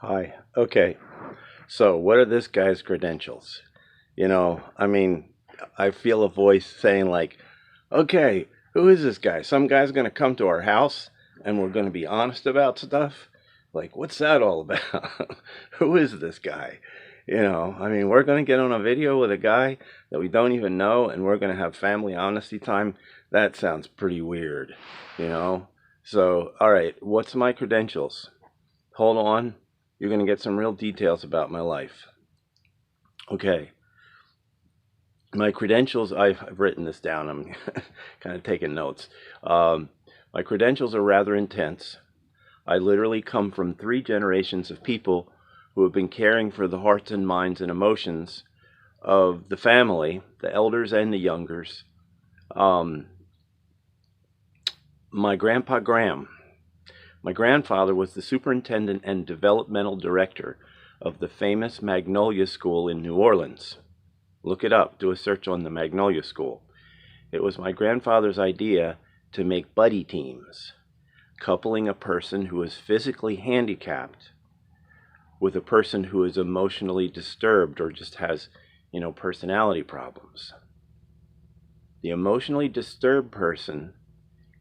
Hi. Okay. So, what are this guy's credentials? I mean, I feel a voice saying, like, okay, who is this guy? Some guy's going to come to our house and we're going to be honest about stuff? Like, what's that all about? Who is this guy? I mean, we're going to get on a video with a guy that we don't even know and we're going to have family honesty time. That sounds pretty weird, you know? So, all right, what's my credentials? Hold on. You're going to get some real details about my life. Okay. My credentials, I've written this down. I'm kind of taking notes. Um, my credentials are rather intense. I literally come from three generations of people who have been caring for the hearts and minds and emotions of the family, the elders and the youngers. Um, my grandpa Graham, my grandfather was the superintendent and developmental director of the famous Magnolia School in New Orleans. Look it up, do a search on the Magnolia School. It was my grandfather's idea to make buddy teams, coupling a person who is physically handicapped with a person who is emotionally disturbed or just has, personality problems. The emotionally disturbed person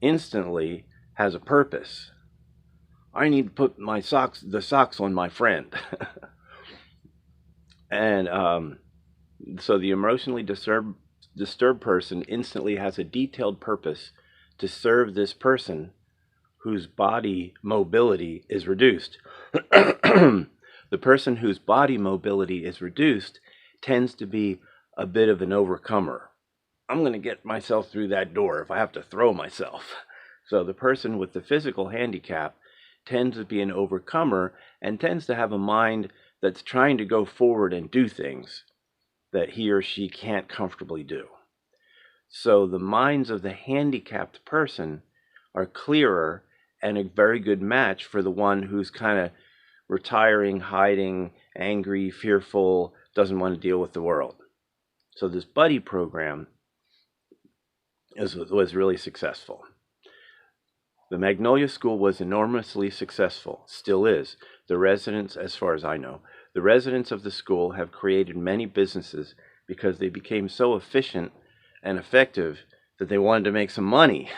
instantly has a purpose. I need to put the socks on my friend. and So the emotionally disturbed person instantly has a detailed purpose to serve this person whose body mobility is reduced. The person whose body mobility is reduced tends to be a bit of an overcomer. I'm going to get myself through that door if I have to throw myself. So the person with the physical handicap tends to be an overcomer and tends to have a mind that's trying to go forward and do things that he or she can't comfortably do. So the minds of the handicapped person are clearer and a very good match for the one who's kind of retiring, hiding, angry, fearful, doesn't want to deal with the world. So this buddy program was really successful. The Magnolia School was enormously successful, still is. The residents, as far as I know, the residents of the school have created many businesses because they became so efficient and effective that they wanted to make some money.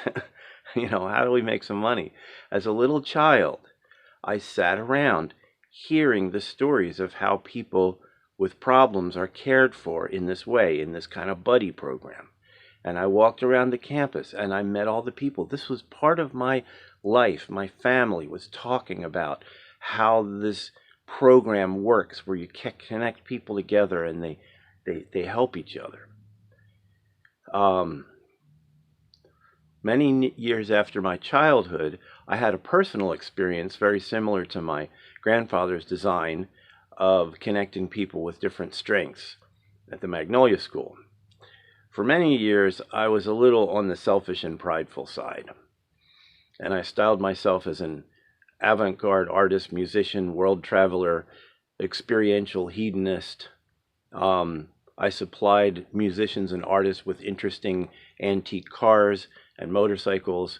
How do we make some money? As a little child, I sat around hearing the stories of how people with problems are cared for in this way, in this kind of buddy program. And I walked around the campus and I met all the people. This was part of my life. My family was talking about how this program works, where you connect people together and they help each other. Um, Many years after my childhood, I had a personal experience very similar to my grandfather's design of connecting people with different strengths at the Magnolia School. For many years, I was a little on the selfish and prideful side, and I styled myself as an avant garde artist, musician, world traveler, experiential hedonist. I supplied musicians and artists with interesting antique cars and motorcycles.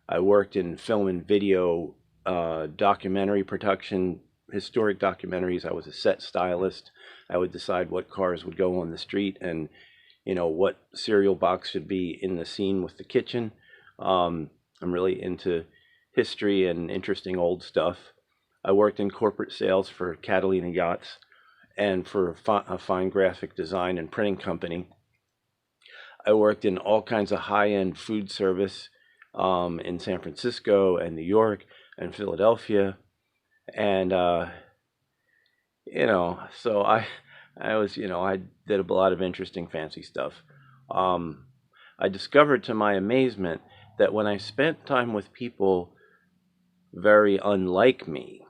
I worked in film and video, documentary production, historic documentaries. I was a set stylist. I would decide what cars would go on the street and what cereal box should be in the scene with the kitchen. I'm really into history and interesting old stuff. I worked in corporate sales for Catalina Yachts and for a fine graphic design and printing company. I worked in all kinds of high-end food service in San Francisco and New York and Philadelphia, and so I was, I did a lot of interesting, fancy stuff. Um, I discovered to my amazement that when I spent time with people very unlike me,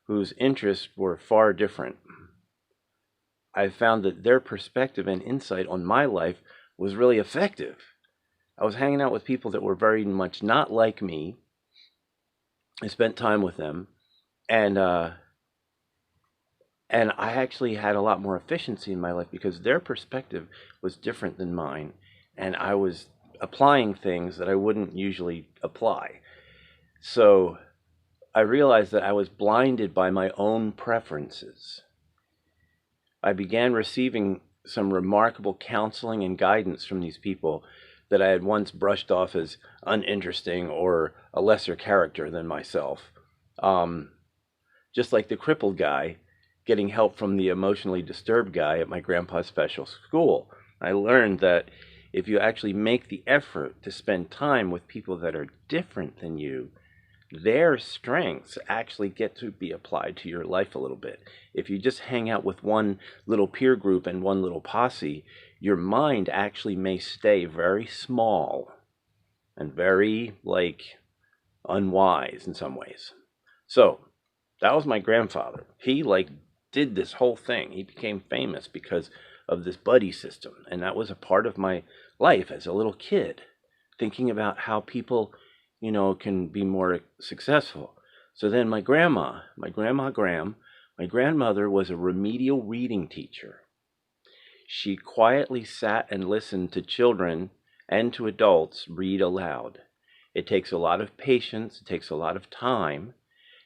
whose interests were far different, I found that their perspective and insight on my life was really effective. I was hanging out with people that were very much not like me. I spent time with them, and I actually had a lot more efficiency in my life because their perspective was different than mine, and I was applying things that I wouldn't usually apply. So I realized that I was blinded by my own preferences. I began receiving some remarkable counseling and guidance from these people that I had once brushed off as uninteresting or a lesser character than myself. Um, just like the crippled guy getting help from the emotionally disturbed guy at my grandpa's special school. I learned that if you actually make the effort to spend time with people that are different than you, their strengths actually get to be applied to your life a little bit. If you just hang out with one little peer group and one little posse, your mind actually may stay very small and very, unwise in some ways. So, that was my grandfather. He, did this whole thing. He became famous because of this buddy system. And that was a part of my life as a little kid, thinking about how people can be more successful. So then my grandmother was a remedial reading teacher. She quietly sat and listened to children and to adults read aloud. It takes a lot of patience, it takes a lot of time,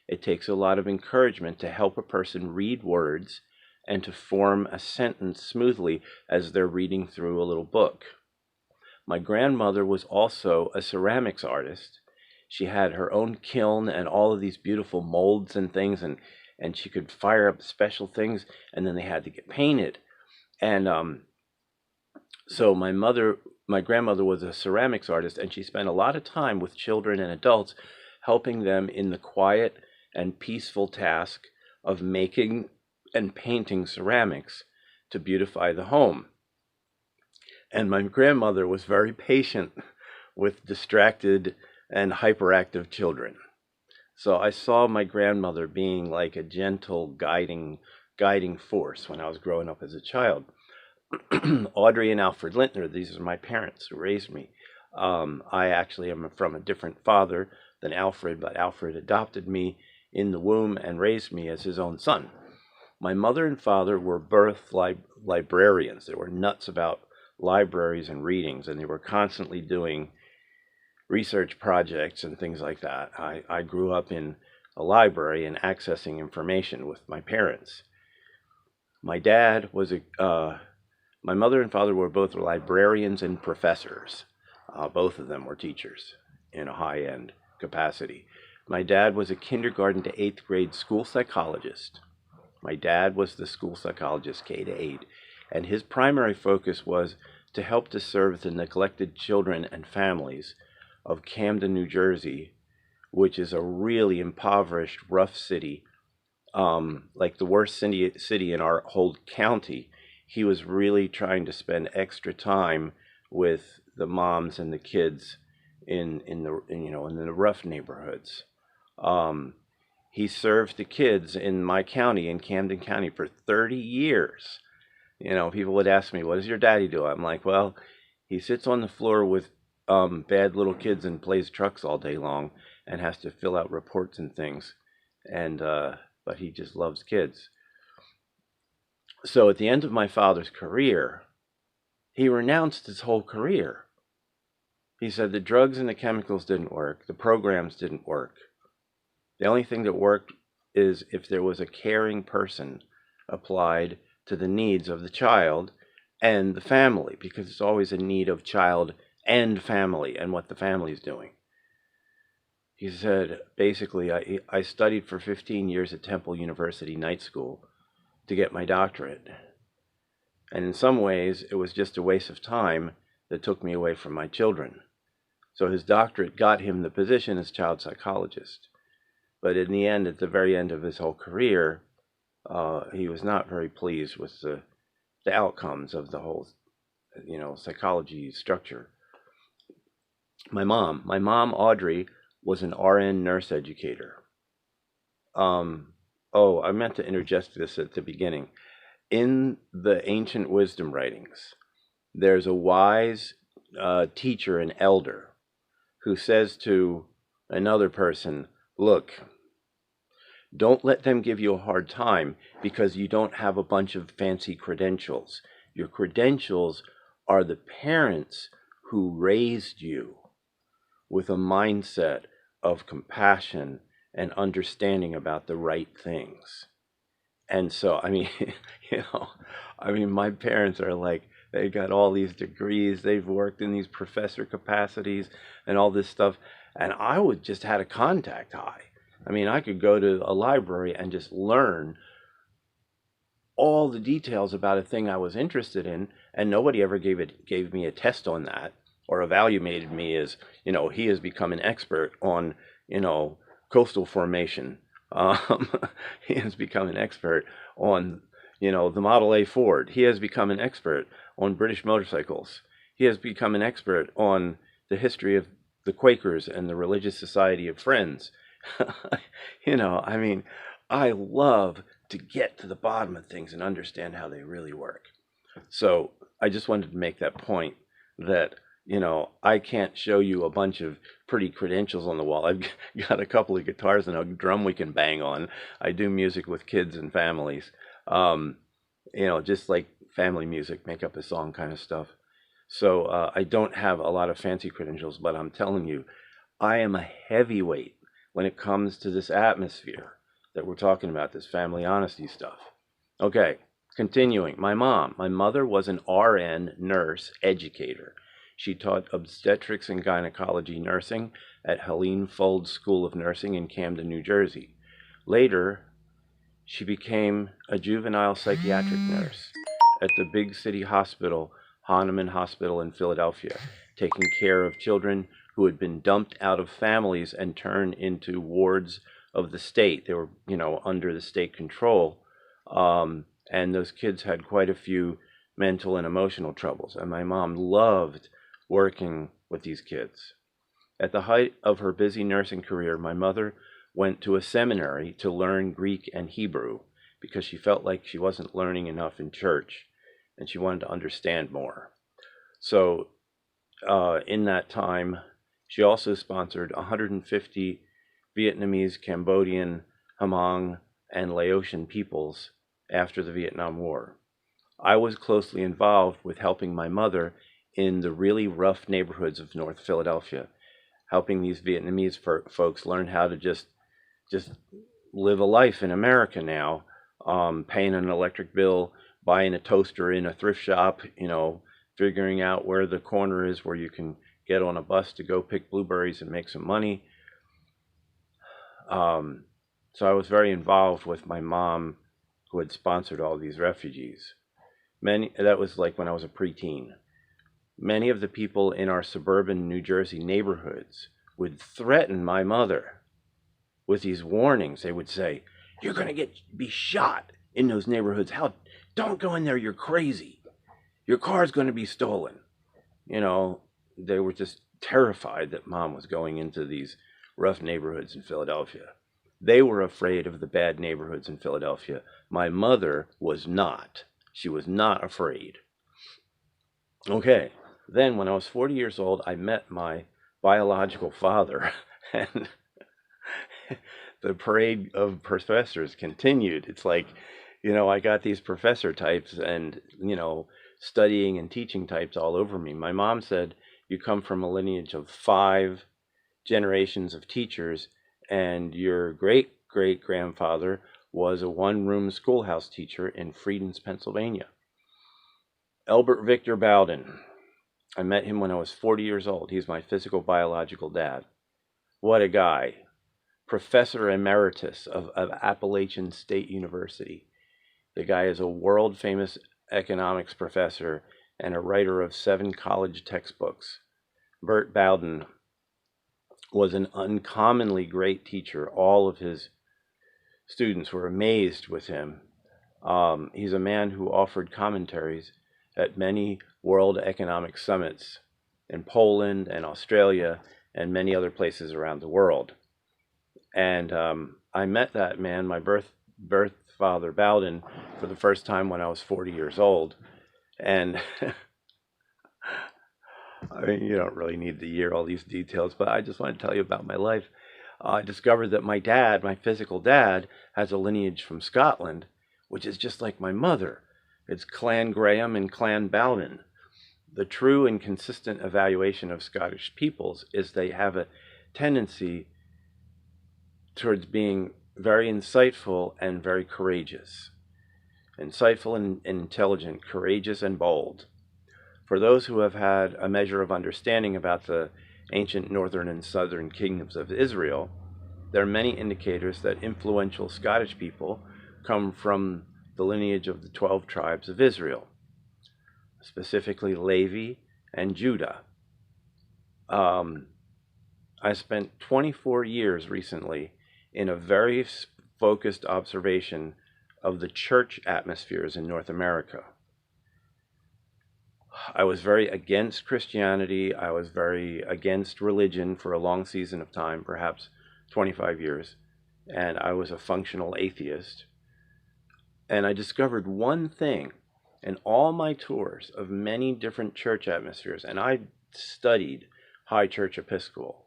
it takes a lot of encouragement to help a person read words and to form a sentence smoothly as they're reading through a little book. My grandmother was also a ceramics artist. She had her own kiln and all of these beautiful molds and things, and she could fire up special things, and then they had to get painted. And so my grandmother was a ceramics artist, and she spent a lot of time with children and adults, helping them in the quiet and peaceful task of making and painting ceramics to beautify the home. And my grandmother was very patient with distracted and hyperactive children. So I saw my grandmother being like a gentle guiding force when I was growing up as a child. Audrey and Alfred Lintner, these are my parents who raised me. I actually am from a different father than Alfred, but Alfred adopted me in the womb and raised me as his own son. My mother and father were birth librarians. They were nuts about libraries and readings, and they were constantly doing research projects and things like that. I grew up in a library and accessing information with my parents. My mother and father were both librarians and professors. Both of them were teachers in a high-end capacity. My dad was a kindergarten to 8th grade school psychologist. My dad was the school psychologist K to 8, and his primary focus was to help to serve the neglected children and families of Camden, New Jersey, which is a really impoverished, rough city, like the worst city in our whole county. He was really trying to spend extra time with the moms and the kids in the rough neighborhoods. He served the kids in my county, in Camden County, for 30 years. People would ask me, what does your daddy do? I'm like, well, he sits on the floor with bad little kids and plays trucks all day long and has to fill out reports and things. And but he just loves kids. So at the end of my father's career, he renounced his whole career. He said the drugs and the chemicals didn't work, the programs didn't work. The only thing that worked is if there was a caring person applied to the needs of the child and the family, because it's always a need of child and family and what the family's doing. He said, basically, I studied for 15 years at Temple University Night School to get my doctorate. And in some ways, it was just a waste of time that took me away from my children. So his doctorate got him the position as child psychologist. But in the end, at the very end of his whole career, he was not very pleased with the outcomes of the whole, psychology structure. My mom, Audrey, was an RN nurse educator. I meant to interject this at the beginning. In the ancient wisdom writings, there's a wise teacher, an elder, who says to another person, look, don't let them give you a hard time because you don't have a bunch of fancy credentials. Your credentials are the parents who raised you with a mindset of compassion and understanding about the right things. And so, I mean, you know, I mean, my parents are like, they got all these degrees, they've worked in these professor capacities and all this stuff. And I would just had a contact high. I mean, I could go to a library and just learn all the details about a thing I was interested in, and nobody ever gave me a test on that or evaluated me as, you know, he has become an expert on, you know, coastal formation. Um, he has become an expert on, you know, the Model A Ford. He has become an expert on British motorcycles. He has become an expert on the history of the Quakers and the Religious Society of Friends. You know, I mean, I love to get to the bottom of things and understand how they really work. So I just wanted to make that point that, you know, I can't show you a bunch of pretty credentials on the wall. I've got a couple of guitars and a drum we can bang on. I do music with kids and families, you know, just like family music, make up a song kind of stuff. So I don't have a lot of fancy credentials, but I'm telling you, I am a heavyweight when it comes to this atmosphere that we're talking about, this family honesty stuff. Okay, continuing. My mother was an RN nurse educator. She taught obstetrics and gynecology nursing at Helene Fold School of Nursing in Camden, New Jersey. Later, she became a juvenile psychiatric nurse at the big city hospital, Hahnemann Hospital in Philadelphia, taking care of children who had been dumped out of families and turned into wards of the state. They were, you know, under the state control. And those kids had quite a few mental and emotional troubles. And my mom loved working with these kids. At the height of her busy nursing career, my mother went to a seminary to learn Greek and Hebrew because she felt like she wasn't learning enough in church and she wanted to understand more. So in that time, she also sponsored 150 Vietnamese, Cambodian, Hmong, and Laotian peoples after the Vietnam War. I was closely involved with helping my mother in the really rough neighborhoods of North Philadelphia, helping these Vietnamese folks learn how to just live a life in America now, paying an electric bill, buying a toaster in a thrift shop, you know, figuring out where the corner is where you can get on a bus to go pick blueberries and make some money. So I was very involved with my mom, who had sponsored all these refugees. That was like when I was a preteen. Many of the people in our suburban New Jersey neighborhoods would threaten my mother with these warnings. They would say, "You're going to be shot in those neighborhoods. Don't go in there. You're crazy. Your car's going to be stolen." You know, they were just terrified that mom was going into these rough neighborhoods in Philadelphia. They were afraid of the bad neighborhoods in Philadelphia. My mother was not. She was not afraid. Okay, then when I was 40 years old, I met my biological father, and the parade of professors continued. It's like, you know, I got these professor types and, you know, studying and teaching types all over me. My mom said, "You come from a lineage of 5 generations of teachers, and your great-great-grandfather was a one-room schoolhouse teacher in Friedens, Pennsylvania." Elbert Victor Bowden. I met him when I was 40 years old. He's my physical biological dad. What a guy. Professor Emeritus of Appalachian State University. The guy is a world-famous economics professor and a writer of 7 college textbooks. Bert Bowden was an uncommonly great teacher. All of his students were amazed with him. He's a man who offered commentaries at many World Economic Summits in Poland and Australia and many other places around the world. And I met that man, my birth father Bowden, for the first time when I was 40 years old. And I mean, you don't really need to hear all these details, but I just want to tell you about my life. I discovered that my dad, my physical dad, has a lineage from Scotland, which is just like my mother. It's Clan Graham and Clan Bowden. The true and consistent evaluation of Scottish peoples is they have a tendency towards being very insightful and very courageous. Insightful and intelligent, courageous and bold. For those who have had a measure of understanding about the ancient northern and southern kingdoms of Israel, there are many indicators that influential Scottish people come from the lineage of the 12 tribes of Israel, specifically Levi and Judah. I spent 24 years recently in a very focused observation of the church atmospheres in North America. I was very against Christianity. I was very against religion for a long season of time, perhaps 25 years, and I was a functional atheist. And I discovered one thing in all my tours of many different church atmospheres, and I studied High Church Episcopal.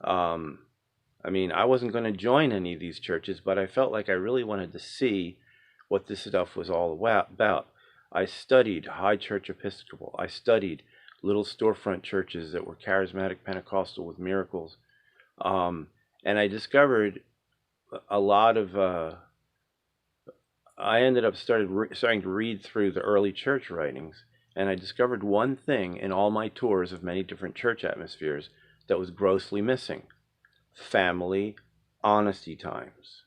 I wasn't going to join any of these churches, but I felt like I really wanted to see what this stuff was all about. I studied High Church Episcopal. I studied little storefront churches that were charismatic Pentecostal with miracles. And I discovered a lot of, I ended up starting to read through the early church writings, and I discovered one thing in all my tours of many different church atmospheres that was grossly missing: family honesty times.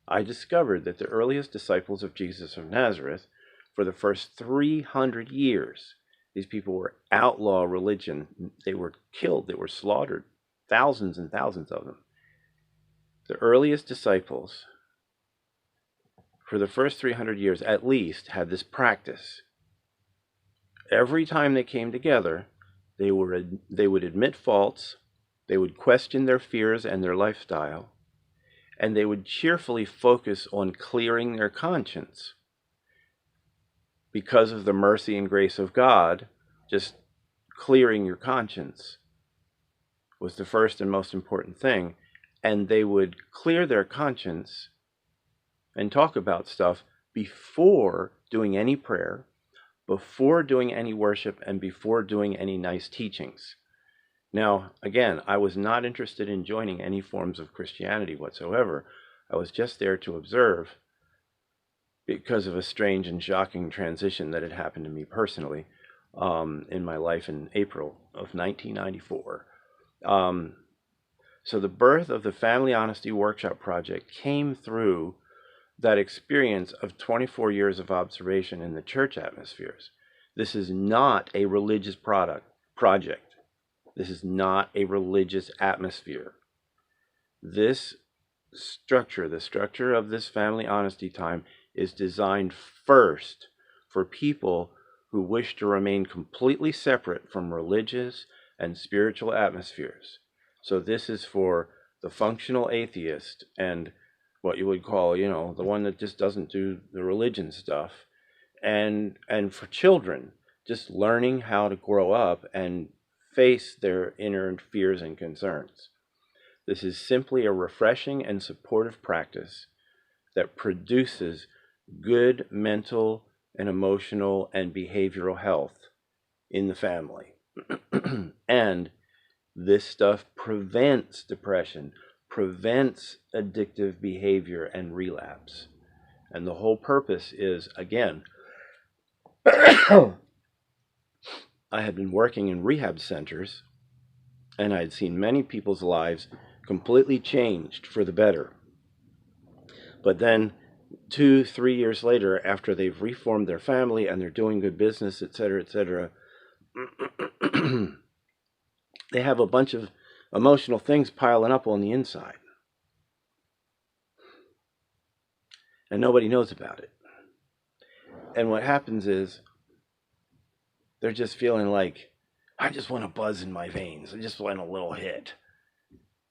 I discovered that the earliest disciples of Jesus of Nazareth, for the first 300 years, these people were outlaw religion. They were killed, they were slaughtered, thousands and thousands of them. The earliest disciples, for the first 300 years at least, had this practice. Every time they came together, they would admit faults, they would question their fears and their lifestyle, and they would cheerfully focus on clearing their conscience. Because of the mercy and grace of God, just clearing your conscience was the first and most important thing. And they would clear their conscience and talk about stuff before doing any prayer, before doing any worship, and before doing any nice teachings. Now, again, I was not interested in joining any forms of Christianity whatsoever. I was just there to observe, because of a strange and shocking transition that had happened to me personally in my life in April of 1994. So the birth of the Family Honesty Workshop Project came through that experience of 24 years of observation in the church atmospheres. This is not a religious project. This is not a religious atmosphere. This structure, the structure of this Family Honesty Time, is designed first for people who wish to remain completely separate from religious and spiritual atmospheres. So this is for the functional atheist and what you would call, the one that just doesn't do the religion stuff, and for children, just learning how to grow up and face their inner fears and concerns. This is simply a refreshing and supportive practice that produces good mental and emotional and behavioral health in the family. And this stuff prevents depression, prevents addictive behavior and relapse. And the whole purpose is, again, I had been working in rehab centers, and I had seen many people's lives completely changed for the better. But then 2-3 years later, after they've reformed their family and they're doing good business, etc., they have a bunch of emotional things piling up on the inside. And nobody knows about it. And what happens is they're just feeling like, I just want a buzz in my veins. I just want a little hit.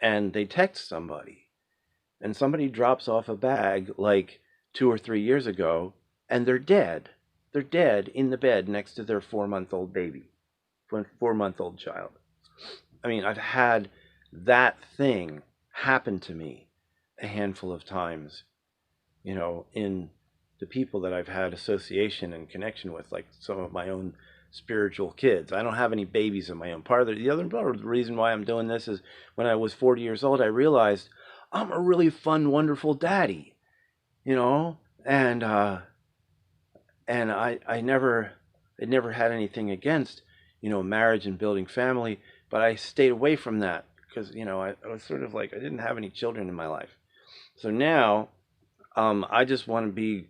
And they text somebody. And somebody drops off a bag like 2 or 3 years ago, and they're dead. They're dead in the bed next to their 4-month-old baby, 4-month-old child. I mean, I've had that thing happen to me a handful of times, in the people that I've had association and connection with, like some of my own spiritual kids. I don't have any babies of my own. The other reason why I'm doing this is when I was 40 years old, I realized I'm a really fun, wonderful daddy, you know, and I never had anything against, marriage and building family, but I stayed away from that because, I was sort of like, I didn't have any children in my life. So now, I just want to be,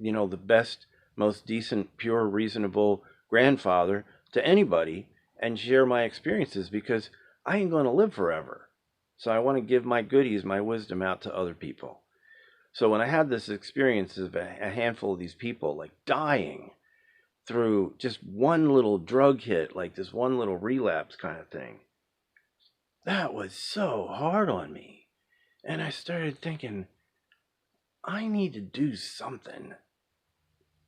the best, most decent, pure, reasonable grandfather to anybody and share my experiences because I ain't going to live forever. So I want to give my goodies, my wisdom out to other people. So when I had this experience of a handful of these people like dying through just one little drug hit, like this one little relapse kind of thing, that was so hard on me. And I started thinking, I need to do something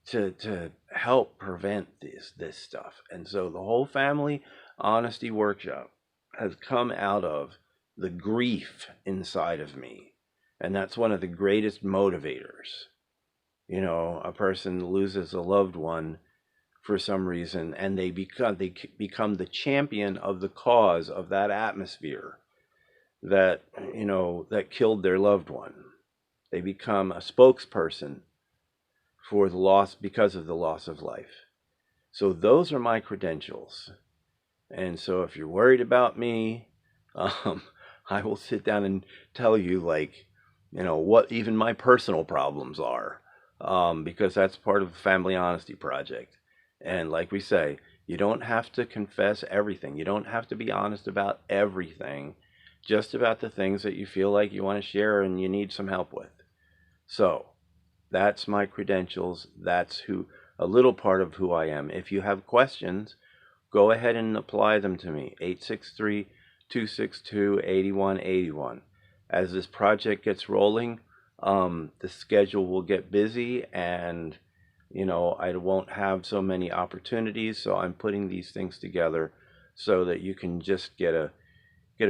to help prevent this stuff. And so the whole family honesty workshop has come out of the grief inside of me. And that's one of the greatest motivators. A person loses a loved one for some reason and they become the champion of the cause of that atmosphere that that killed their loved one. They become a spokesperson for the loss because of the loss of life. So those are my credentials. And so if you're worried about me, I will sit down and tell you, like, what even my personal problems are, because that's part of the Family Honesty Project. And like we say, you don't have to confess everything. You don't have to be honest about everything, just about the things that you feel like you want to share and you need some help with. So that's my credentials. That's a little part of who I am. If you have questions, go ahead and apply them to me. 863-262-8181. As this project gets rolling, the schedule will get busy and I won't have so many opportunities, so I'm putting these things together so that you can just get a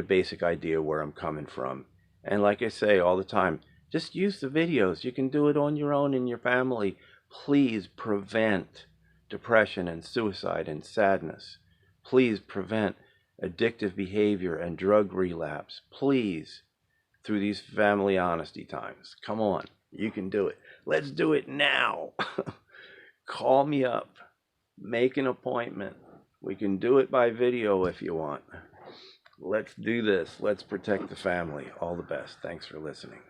basic idea where I'm coming from. And like I say all the time, just use the videos. You can do it on your own in your family. Please prevent depression and suicide and sadness. Please prevent addictive behavior and drug relapse. Please, through these family honesty times. Come on, you can do it. Let's do it now. Call me up. Make an appointment. We can do it by video if you want. Let's do this. Let's protect the family. All the best. Thanks for listening.